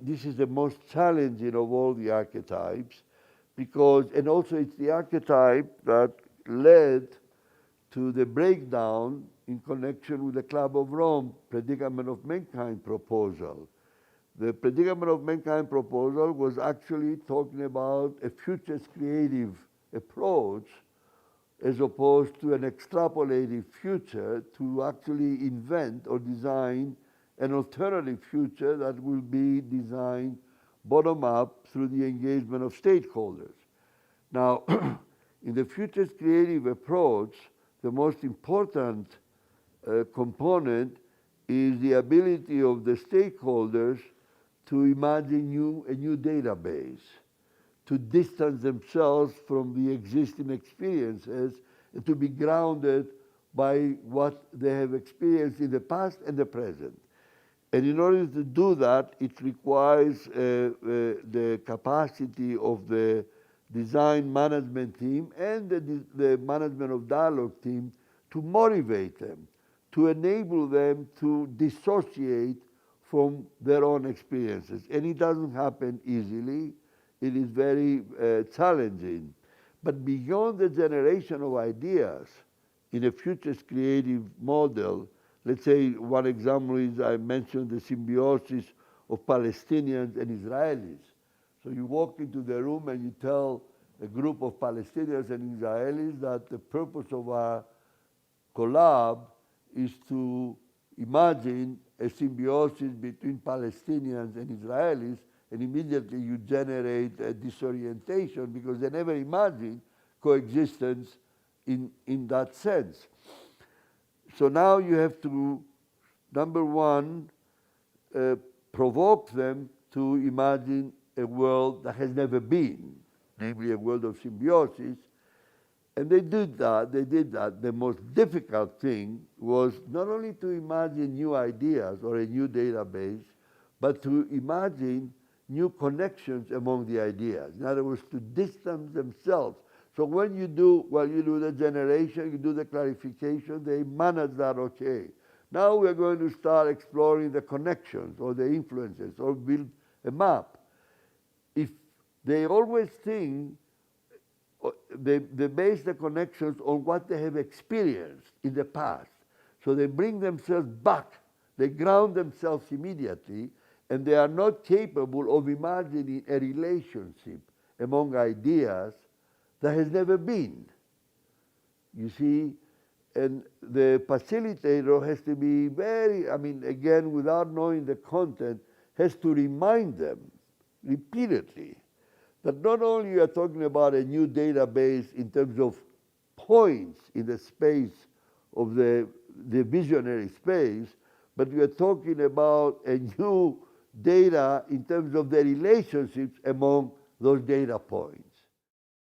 this is the most challenging of all the archetypes, because, and also it's the archetype that led to the breakdown in connection with the Club of Rome predicament of mankind proposal. The predicament of mankind proposal was actually talking about a futures creative approach as opposed to an extrapolated future to actually invent or design an alternative future that will be designed bottom-up through the engagement of stakeholders. Now, in the futures creative approach, the most important component is the ability of the stakeholders to imagine a new database, to distance themselves from the existing experiences and to be grounded by what they have experienced in the past and the present. And in order to do that, it requires the capacity of the design management team and the management of dialogue team to motivate them, to enable them to dissociate from their own experiences. And it doesn't happen easily. It is very challenging. But beyond the generation of ideas in a futures creative model, let's say one example is I mentioned the symbiosis of Palestinians and Israelis. So you walk into the room and you tell a group of Palestinians and Israelis that the purpose of our collab is to imagine a symbiosis between Palestinians and Israelis, and immediately you generate a disorientation because they never imagined coexistence in that sense. So now you have to, number one, provoke them to imagine a world that has never been, namely a world of symbiosis. And they did that. The most difficult thing was not only to imagine new ideas or a new database, but to imagine new connections among the ideas. In other words, to distance themselves. So when you do the generation, you do the clarification, they manage that okay. Now we're going to start exploring the connections or the influences or build a map. If they always think, they base the connections on what they have experienced in the past. So they bring themselves back, they ground themselves immediately, and they are not capable of imagining a relationship among ideas that has never been. You see, and the facilitator has to be very, again, without knowing the content, has to remind them repeatedly that not only you are talking about a new database in terms of points in the space of the visionary space, but we are talking about a new data in terms of the relationships among those data points.